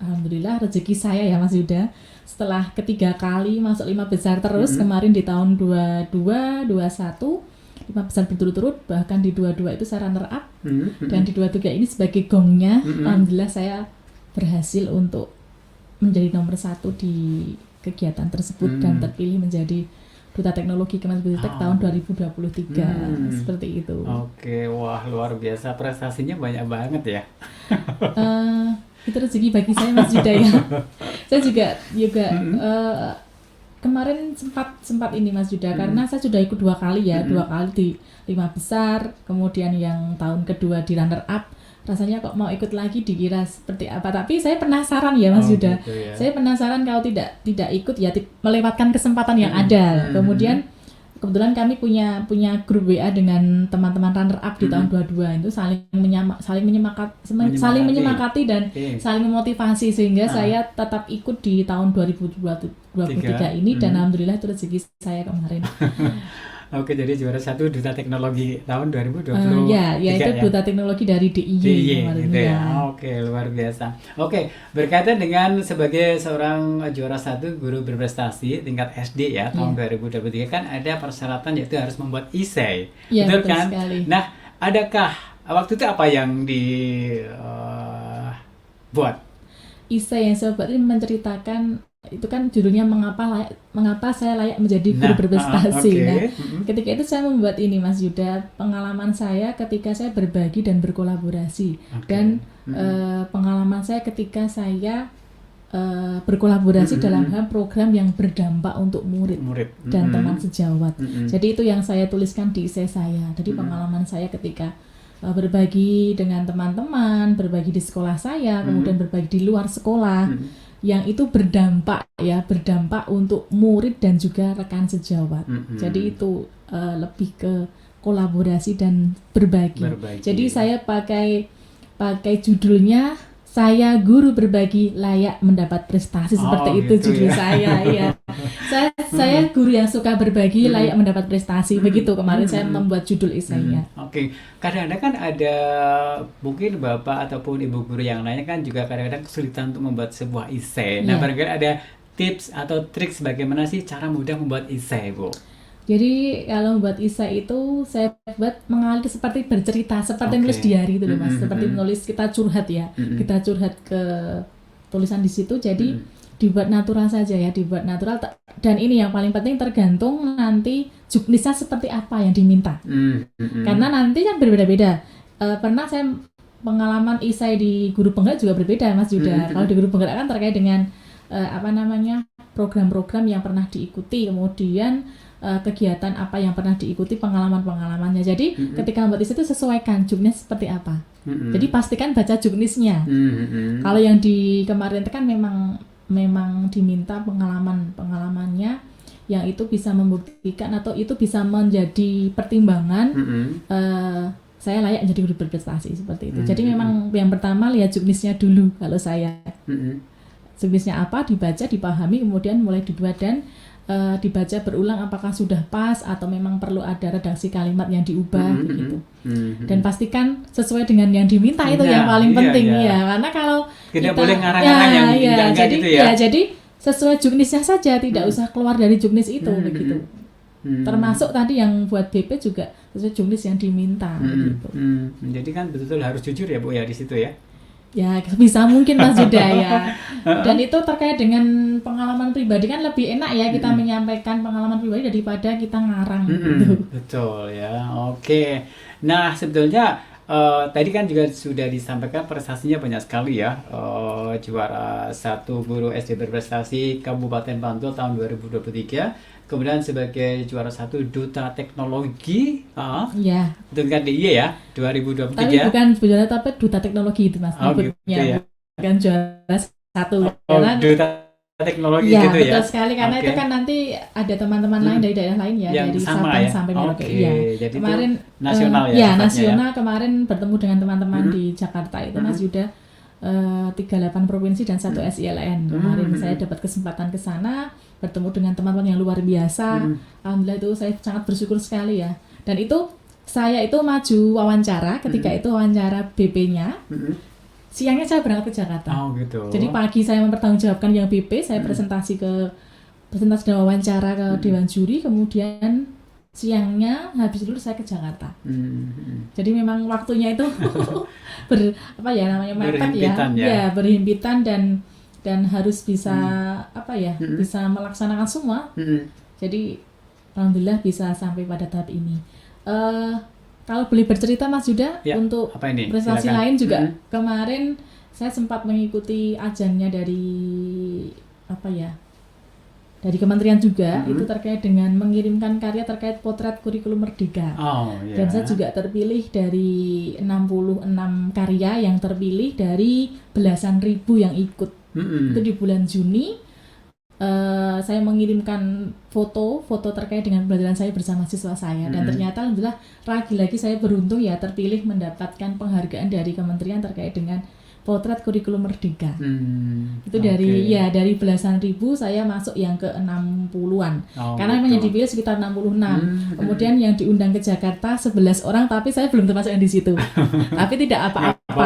Alhamdulillah rezeki saya ya Mas Yuda, setelah ketiga kali masuk 5 besar terus, kemarin di tahun 22, 21 5 besar berturut-turut, bahkan di 22 itu saya runner up, dan di 23 ini sebagai gongnya. Alhamdulillah saya berhasil untuk menjadi nomor 1 di kegiatan tersebut dan terpilih menjadi Duta Teknologi Kemdikbudristek tahun 2023. Seperti itu. Oke, wah luar biasa, prestasinya banyak banget ya. Itu rezeki bagi saya Mas Yuda ya. Saya juga kemarin sempat ini Mas Yuda, karena saya sudah ikut 2 kali ya, 2 kali di 5 besar, kemudian yang tahun kedua di runner up. Rasanya kok mau ikut lagi dikira seperti apa, tapi saya penasaran ya Mas Yuda. Gitu ya. Saya penasaran kalau tidak ikut ya melewatkan kesempatan yang ada. Kemudian kebetulan kami punya grup WA dengan teman-teman runner up di tahun 22 itu saling menyemangati dan saling memotivasi, sehingga saya tetap ikut di tahun 2023 ini, dan alhamdulillah itu rezeki saya kemarin. Oke, jadi juara 1 Duta Teknologi tahun 2023 ya itu Duta Teknologi dari DIY kemarin gitu ya. Oke, luar biasa. Oke, berkaitan dengan sebagai seorang juara 1 guru berprestasi tingkat SD ya tahun 2023, kan ada persyaratan yaitu harus membuat esai. Betul kan? Sekali. Nah, adakah waktu itu apa yang dibuat? Esai yang saya buat ini menceritakan, itu kan judulnya mengapa saya layak menjadi guru berprestasi. Nah, ketika itu saya membuat ini Mas Yuda, pengalaman saya ketika saya berbagi dan berkolaborasi, dan pengalaman saya ketika saya berkolaborasi dalam hal program yang berdampak untuk murid dan teman sejawat. Jadi itu yang saya tuliskan di esai saya. Jadi pengalaman saya ketika berbagi dengan teman-teman, berbagi di sekolah saya, kemudian berbagi di luar sekolah, yang itu berdampak untuk murid dan juga rekan sejawat. Jadi itu lebih ke kolaborasi dan berbagi. Jadi saya pakai judulnya Saya Guru Berbagi Layak Mendapat Prestasi, seperti itu gitu judul saya ya. Saya guru yang suka berbagi layak mendapat prestasi. Begitu kemarin saya membuat judul esainya. Oke. Kadang-kadang kan ada mungkin Bapak ataupun Ibu guru yang lainnya kan juga kadang-kadang kesulitan untuk membuat sebuah esai. Nah, barangkali ada tips atau trik bagaimana sih cara mudah membuat esai, Bu? Jadi kalau membuat esai itu saya buat mengalir seperti bercerita, seperti nulis diary itu loh Mas, seperti menulis kita curhat ya, kita curhat ke tulisan di situ. Jadi dibuat natural saja ya, dibuat natural, dan ini yang paling penting tergantung nanti juknisnya seperti apa yang diminta. Karena nanti kan berbeda-beda. Pernah saya pengalaman esai di guru penggerak juga berbeda Mas Yuda. Kalau di guru penggerak kan terkait dengan program-program yang pernah diikuti, kemudian kegiatan apa yang pernah diikuti, pengalaman-pengalamannya. Jadi ketika membuat esai itu sesuaikan juknis seperti apa. Jadi pastikan baca juknisnya. Kalau yang di kemarin itu kan memang diminta pengalamannya yang itu bisa membuktikan atau itu bisa menjadi pertimbangan saya layak menjadi guru berprestasi seperti itu. Jadi memang yang pertama lihat juknisnya dulu kalau saya. Juknisnya apa, dibaca, dipahami, kemudian mulai dibuat dan dibaca berulang apakah sudah pas atau memang perlu ada redaksi kalimat yang diubah begitu. Dan pastikan sesuai dengan yang diminta itu yang paling penting ya. Karena kalau tidak boleh ngarang-ngarang yang enggak gitu ya. Jadi sesuai juknisnya saja, tidak usah keluar dari juknis itu begitu. Termasuk tadi yang buat BP juga sesuai juknis yang diminta gitu. Jadi kan betul-betul harus jujur ya Bu ya di situ ya. Ya bisa mungkin Mas Yuda ya. Dan itu terkait dengan pengalaman pribadi kan lebih enak ya kita menyampaikan pengalaman pribadi daripada kita ngarang gitu. Betul ya. Oke. Nah sebetulnya tadi kan juga sudah disampaikan prestasinya banyak sekali ya. Juara 1 guru SD berprestasi Kabupaten Bantul tahun 2023. Kemudian sebagai juara 1 duta teknologi ya. Dengan DIY ya 2023. Tapi bukan juara tapi duta teknologi itu Mas. Gitu ya. Bukan juara 1. Duta teknologi ya, gitu ya. Betul sekali karena itu kan nanti ada teman-teman lain dari daerah lain ya yang dari Sabang ya? Sampai Merauke. Ya. Jadi kemarin nasional nasional kemarin bertemu dengan teman-teman di Jakarta itu Mas Yuda 38 provinsi dan 1 SILN. Kemarin saya dapat kesempatan ke sana bertemu dengan teman-teman yang luar biasa. Alhamdulillah itu saya sangat bersyukur sekali ya. Dan itu saya itu maju wawancara ketika itu wawancara BP-nya. Siangnya saya berangkat ke Jakarta. Gitu. Jadi pagi saya mempertanggungjawabkan yang BP, saya presentasi dan wawancara ke Dewan Juri, kemudian siangnya habis itu saya ke Jakarta. Jadi memang waktunya itu mepet ya, berhimpitan dan harus bisa bisa melaksanakan semua. Jadi alhamdulillah bisa sampai pada tahap ini. Kalau boleh bercerita Mas Yuda untuk prestasi lain juga kemarin saya sempat mengikuti ajangnya dari dari kementerian juga itu terkait dengan mengirimkan karya terkait potret kurikulum merdeka. Dan saya juga terpilih dari 66 karya yang terpilih dari belasan ribu yang ikut. Itu di bulan Juni. Saya mengirimkan foto terkait dengan pembelajaran saya bersama siswa saya dan ternyata alhamdulillah lagi-lagi saya beruntung ya terpilih mendapatkan penghargaan dari kementerian terkait dengan potret kurikulum merdeka. Itu dari belasan ribu saya masuk yang ke 60-an. Karena memang yang dipilih sekitar 66. Kemudian yang diundang ke Jakarta 11 orang tapi saya belum termasuk yang di situ. Tapi tidak apa-apa,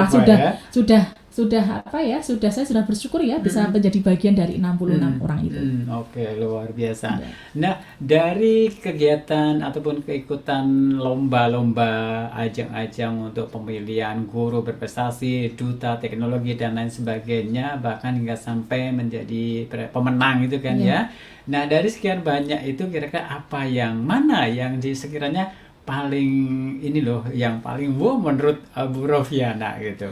saya sudah bersyukur ya bisa menjadi bagian dari 66 orang itu. Luar biasa. Nah, dari kegiatan ataupun keikutan lomba-lomba, ajang-ajang untuk pemilihan guru berprestasi, duta teknologi dan lain sebagainya, bahkan hingga sampai menjadi pemenang itu kan ya. Nah, dari sekian banyak itu kira-kira apa mana yang sekiranya paling yang paling wow menurut Bu Rofiana gitu?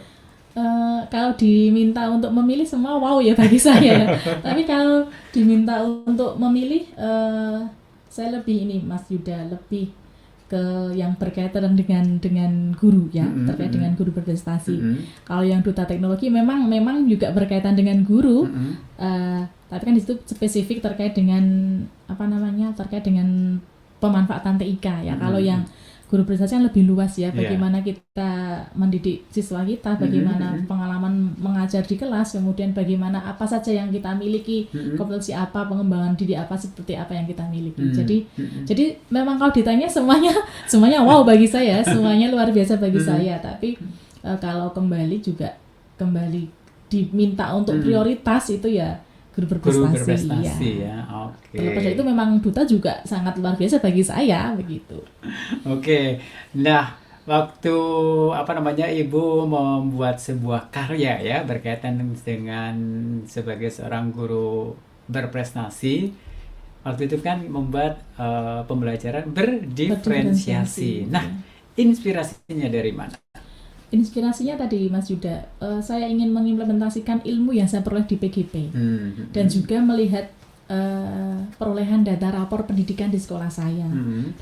Kalau diminta untuk memilih semua wow ya bagi saya. Tapi kalau diminta untuk memilih saya lebih Mas Yuda lebih ke yang berkaitan dengan guru ya, terkait dengan guru berprestasi. Kalau yang duta teknologi memang juga berkaitan dengan guru. Tapi kan di situ spesifik terkait dengan terkait dengan pemanfaatan TIK ya. Kalau yang guru prestasi yang lebih luas ya, bagaimana kita mendidik siswa kita, bagaimana pengalaman mengajar di kelas, kemudian bagaimana apa saja yang kita miliki, kompetensi apa, pengembangan diri apa, seperti apa yang kita miliki. Jadi memang kalau ditanya semuanya wow bagi saya, semuanya luar biasa bagi saya. Tapi kalau kembali diminta untuk prioritas itu ya guru berprestasi ya. Lepas itu memang duta juga sangat luar biasa bagi saya begitu. Nah, waktu Ibu membuat sebuah karya ya berkaitan dengan sebagai seorang guru berprestasi, waktu itu kan membuat pembelajaran berdiferensiasi. Nah, inspirasinya dari mana? Inspirasinya tadi Mas Yuda, saya ingin mengimplementasikan ilmu yang saya peroleh di PGP dan juga melihat perolehan data rapor pendidikan di sekolah saya.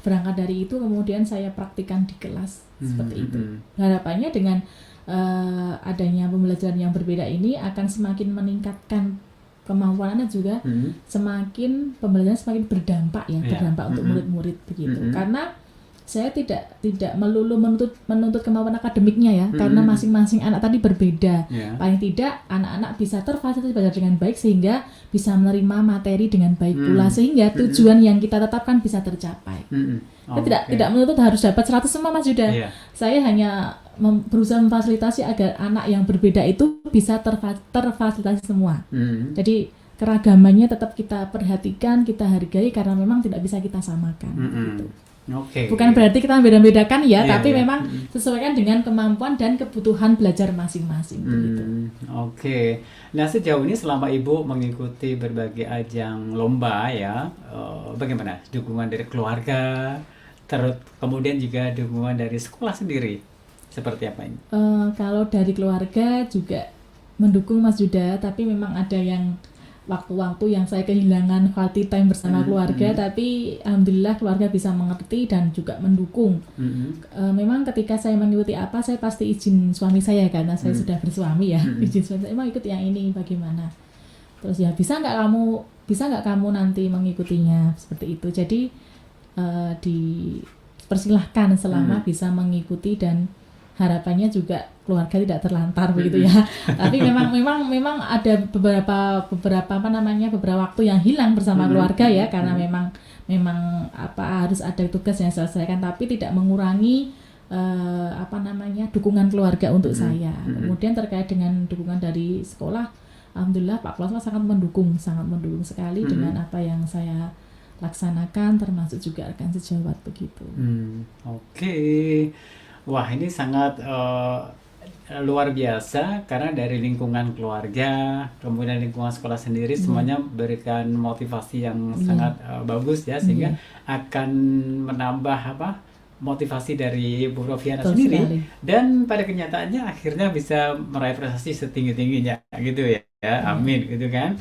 Berangkat dari itu kemudian saya praktikkan di kelas seperti itu. Harapannya dengan adanya pembelajaran yang berbeda ini akan semakin meningkatkan kemampuan anak juga, semakin pembelajaran semakin berdampak ya, berdampak untuk murid-murid begitu. Karena saya tidak melulu menuntut kemampuan akademiknya ya, karena masing-masing anak tadi berbeda. Paling tidak anak-anak bisa terfasilitasi belajar dengan baik sehingga bisa menerima materi dengan baik pula, sehingga tujuan yang kita tetapkan bisa tercapai. Kita tidak menuntut harus dapat 100 semua, Mas Yuda. Saya hanya berusaha memfasilitasi agar anak yang berbeda itu bisa terfasilitasi semua. Jadi keragamannya tetap kita perhatikan, kita hargai, karena memang tidak bisa kita samakan. Gitu. Bukan berarti kita beda-bedakan ya, tapi memang sesuaikan dengan kemampuan dan kebutuhan belajar masing-masing. Nah, sejauh ini selama Ibu mengikuti berbagai ajang lomba ya, bagaimana dukungan dari keluarga, kemudian juga dukungan dari sekolah sendiri, seperti apa ini? Kalau dari keluarga juga mendukung, Mas Yuda, tapi memang ada yang waktu-waktu yang saya kehilangan quality time bersama keluarga, tapi alhamdulillah keluarga bisa mengerti dan juga mendukung. Memang ketika saya mengikuti apa, saya pasti izin suami saya, karena saya sudah bersuami ya. Izin suami saya, mau ikut yang ini bagaimana? Terus ya bisa nggak kamu nanti mengikutinya, seperti itu. Jadi dipersilahkan selama bisa mengikuti, dan harapannya juga keluarga tidak terlantar begitu ya. Tapi memang ada beberapa waktu yang hilang bersama keluarga ya, karena memang harus ada tugas yang selesaikan, tapi tidak mengurangi dukungan keluarga untuk saya. Kemudian terkait dengan dukungan dari sekolah, alhamdulillah Pak Kepala sangat mendukung sekali dengan apa yang saya laksanakan, termasuk juga rekan sejawat begitu. Wah, ini sangat luar biasa, karena dari lingkungan keluarga, kemudian lingkungan sekolah sendiri, semuanya berikan motivasi yang sangat bagus ya, sehingga akan menambah motivasi dari Bu Rofiana sendiri, dan pada kenyataannya akhirnya bisa meraih prestasi setinggi-tingginya gitu ya. Amin gitu kan.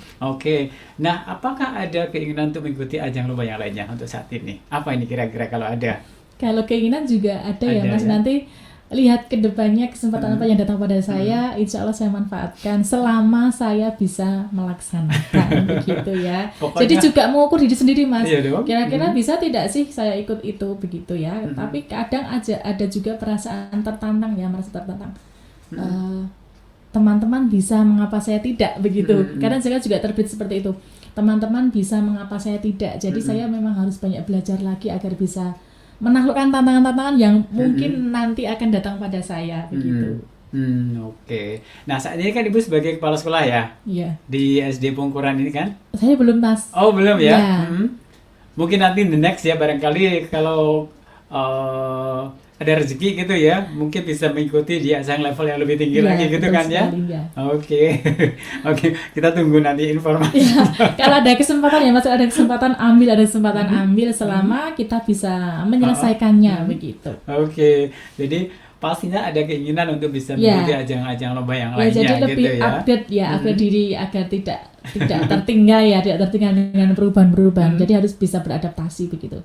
Nah, apakah ada keinginan untuk mengikuti ajang lomba yang lainnya untuk saat ini? Apa ini kira-kira kalau ada? Kalau keinginan juga ada ya, Mas. Nanti lihat ke depannya kesempatan apa yang datang pada saya, insya Allah saya manfaatkan selama saya bisa melaksanakan begitu ya. Pokoknya, jadi juga mengukur diri sendiri, Mas. Kira-kira bisa tidak sih saya ikut itu begitu ya. Tapi kadang ada juga perasaan tertantang ya, merasa tertantang. Teman-teman bisa, mengapa saya tidak begitu? Karena saya juga terbesit seperti itu. Teman-teman bisa, mengapa saya tidak? Jadi saya memang harus banyak belajar lagi agar bisa menaklukkan tantangan-tantangan yang mungkin nanti akan datang pada saya begitu. Nah, saat ini kan Ibu sebagai kepala sekolah ya? Iya. Di SD Pungkuran ini kan? Saya belum, Mas. Oh, belum ya? Mungkin nanti the next ya, barangkali kalau ada rezeki gitu ya, mungkin bisa mengikuti di ajang level yang lebih tinggi lagi gitu kan ya? Oke, kita tunggu nanti informasi. Kalau ada kesempatan ya, Mas, ada kesempatan ambil selama kita bisa menyelesaikannya begitu. Jadi pastinya ada keinginan untuk bisa mengikuti ajang-ajang lomba yang lainnya jadi gitu lebih ya. update diri agar tidak tertinggal ya, tidak tertinggal dengan perubahan-perubahan. Jadi harus bisa beradaptasi begitu.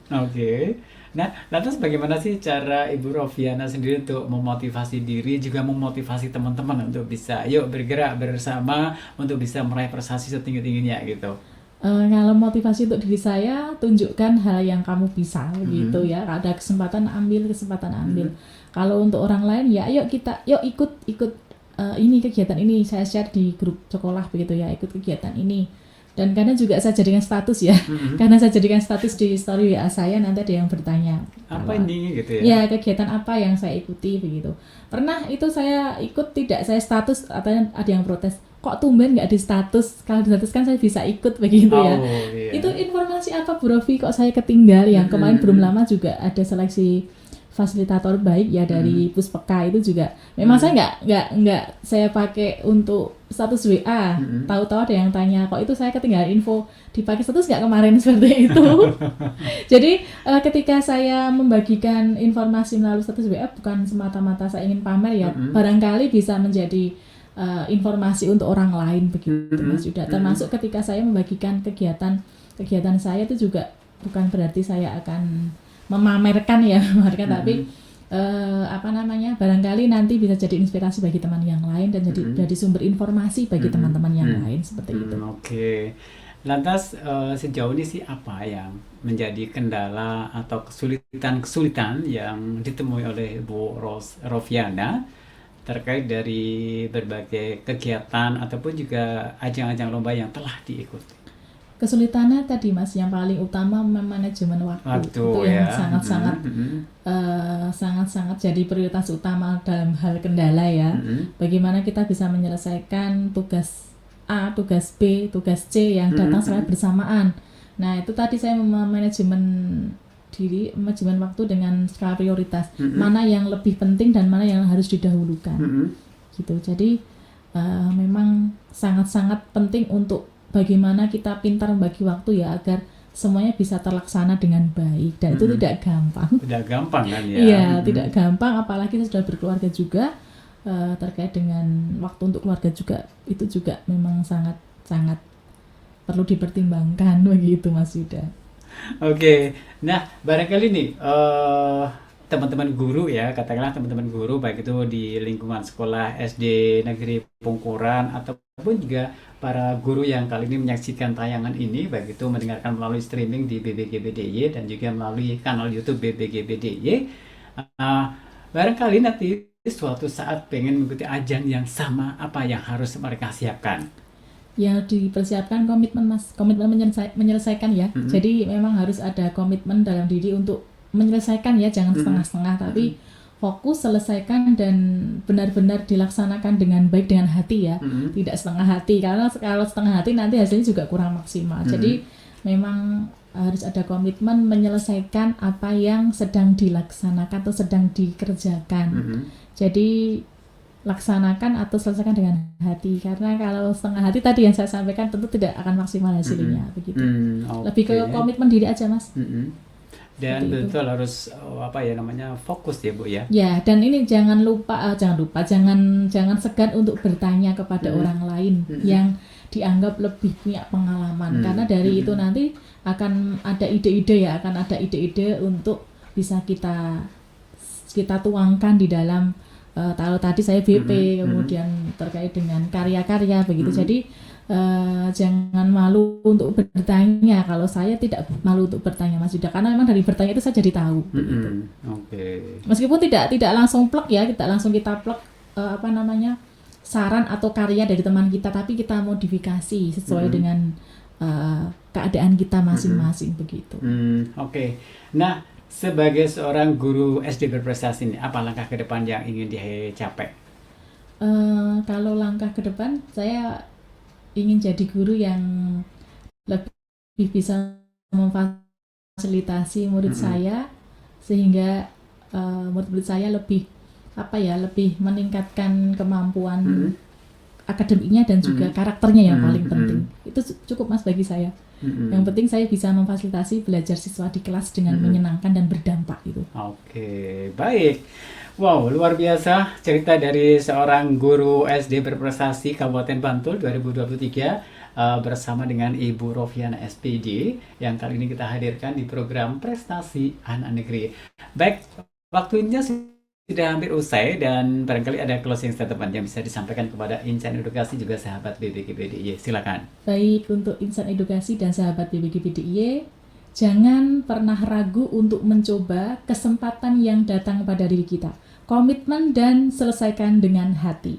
Nah, lantas bagaimana sih cara Ibu Rofiana sendiri untuk memotivasi diri, juga memotivasi teman-teman untuk bisa bergerak bersama untuk bisa meraih prestasi setinggi-tingginya gitu? Kalau motivasi untuk diri saya, tunjukkan hal yang kamu bisa begitu ya. Ada kesempatan ambil. Kalau untuk orang lain ya, yuk ikut ini kegiatan ini, saya share di grup sekolah begitu ya, ikut kegiatan ini. Dan karena juga saya jadikan status ya, karena saya jadikan status di story WA saya, nanti ada yang bertanya apa ini gitu ya? Ya, kegiatan apa yang saya ikuti begitu. Pernah itu saya ikut, tidak saya status, atau ada yang protes, kok tumben nggak di status? Kalau di status kan saya bisa ikut begitu ya. Itu informasi apa Bu Rofi kok saya ketinggal? Yang kemarin belum lama juga ada seleksi fasilitator baik ya dari Puspeka, itu juga memang saya nggak saya pakai untuk status WA. Tahu-tahu ada yang tanya, kok itu saya ketinggalan info dipakai status nggak kemarin, seperti itu. Jadi ketika saya membagikan informasi melalui status WA, bukan semata-mata saya ingin pamer ya, barangkali bisa menjadi informasi untuk orang lain begitu, Mas Yuda. Termasuk ketika saya membagikan kegiatan saya itu juga bukan berarti saya akan memamerkan tapi barangkali nanti bisa jadi inspirasi bagi teman yang lain dan jadi sumber informasi bagi teman-teman yang lain, seperti itu. Lantas sejauh ini sih apa yang menjadi kendala atau kesulitan-kesulitan yang ditemui oleh Bu Rofiana terkait dari berbagai kegiatan ataupun juga ajang-ajang lomba yang telah diikuti? Kesulitannya tadi Mas, yang paling utama manajemen waktu. Itu yang sangat-sangat jadi prioritas utama dalam hal kendala ya. Bagaimana kita bisa menyelesaikan tugas A, tugas B, tugas C yang datang secara bersamaan. Nah, itu tadi saya manajemen waktu dengan skala prioritas. Mana yang lebih penting dan mana yang harus didahulukan. Gitu. Jadi memang sangat-sangat penting untuk bagaimana kita pintar membagi waktu ya agar semuanya bisa terlaksana dengan baik, dan itu tidak gampang. Tidak gampang kan ya? Iya, tidak gampang, apalagi kita sudah berkeluarga juga, terkait dengan waktu untuk keluarga juga, itu juga memang sangat perlu dipertimbangkan begitu Mas Yuda. Oke, nah barangkali nih teman-teman guru ya, katakanlah teman-teman guru baik itu di lingkungan sekolah SD Negeri Pungkuran ataupun juga para guru yang kali ini menyaksikan tayangan ini, baik itu mendengarkan melalui streaming di BBGBDY dan juga melalui kanal YouTube BBGBDY. Barangkali nanti suatu saat pengen mengikuti ajang yang sama, apa yang harus mereka siapkan? Ya, dipersiapkan komitmen Mas, komitmen menyelesaikan ya. Jadi memang harus ada komitmen dalam diri untuk menyelesaikan ya, jangan setengah-setengah, tapi fokus, selesaikan, dan benar-benar dilaksanakan dengan baik, dengan hati ya, tidak setengah hati, karena kalau setengah hati nanti hasilnya juga kurang maksimal. Jadi memang harus ada komitmen menyelesaikan apa yang sedang dilaksanakan atau sedang dikerjakan. Jadi laksanakan atau selesaikan dengan hati, karena kalau setengah hati tadi yang saya sampaikan tentu tidak akan maksimal hasilnya begitu. Lebih ke komitmen diri aja Mas. Dan betul harus fokus ya Bu ya. Ya, dan ini jangan segan untuk bertanya kepada orang lain yang dianggap lebih punya pengalaman, karena dari itu nanti akan ada ide-ide untuk bisa kita tuangkan di dalam kalau tadi saya BP kemudian terkait dengan karya-karya begitu. Jadi jangan malu untuk bertanya. Kalau saya tidak malu untuk bertanya Mas Yuda, karena memang dari bertanya itu saya jadi tahu. Meskipun tidak langsung plek ya, tidak langsung kita plek saran atau karya dari teman kita, tapi kita modifikasi sesuai dengan keadaan kita masing-masing begitu. Nah, sebagai seorang guru SD berprestasi ini, apa langkah ke depan yang ingin dicapai? Kalau langkah ke depan, saya ingin jadi guru yang lebih bisa memfasilitasi murid saya, sehingga murid-murid saya lebih meningkatkan kemampuan akademiknya dan juga karakternya yang paling penting. Itu cukup Mas bagi saya. Yang penting saya bisa memfasilitasi belajar siswa di kelas dengan menyenangkan dan berdampak itu. Oke, baik. Wow, luar biasa cerita dari seorang guru SD berprestasi Kabupaten Bantul 2023 bersama dengan Ibu Rofiana SPD yang kali ini kita hadirkan di program Prestasi Anak Negeri. Baik, waktunya sudah hampir usai dan barangkali ada closing statement yang bisa disampaikan kepada insan edukasi juga sahabat BBGBDY. Silakan. Baik, untuk insan edukasi dan sahabat BBGBDY, jangan pernah ragu untuk mencoba kesempatan yang datang pada diri kita. Komitmen dan selesaikan dengan hati.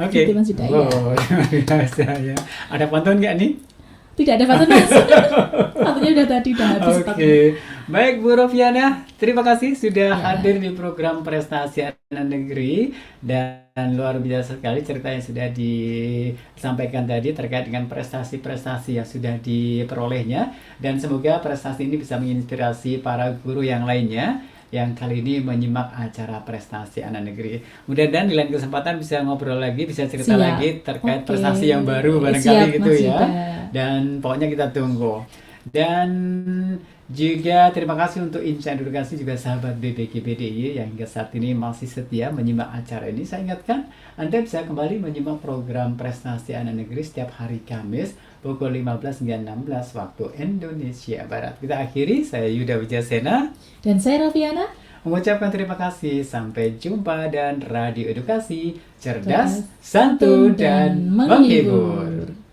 Oke. Gitu, Mas Yuda, ya. Ada pantun nggak nih? Tidak ada pantun Mas. Pantunnya udah habis. Oke. Baik Bu Rofiana, terima kasih sudah hadir di program Prestasi Anak Negeri, dan luar biasa sekali cerita yang sudah disampaikan tadi terkait dengan prestasi-prestasi yang sudah diperolehnya, dan semoga prestasi ini bisa menginspirasi para guru yang lainnya yang kali ini menyimak acara Prestasi Anak Negeri. Mudah-mudahan di lain kesempatan bisa ngobrol lagi, bisa cerita lagi terkait prestasi yang baru barangkali gitu ya. Dan pokoknya kita tunggu. Dan juga terima kasih untuk insan edukasi juga sahabat BBGBDY yang hingga saat ini masih setia menyimak acara ini. Saya ingatkan, Anda bisa kembali menyimak program Prestasi Anak Negeri setiap hari Kamis pukul 15 hingga 16 waktu Indonesia Barat. Kita akhiri, saya Yuda Wijasena dan saya Rofiana mengucapkan terima kasih. Sampai jumpa, dan Radio Edukasi cerdas, santun, dan menghibur.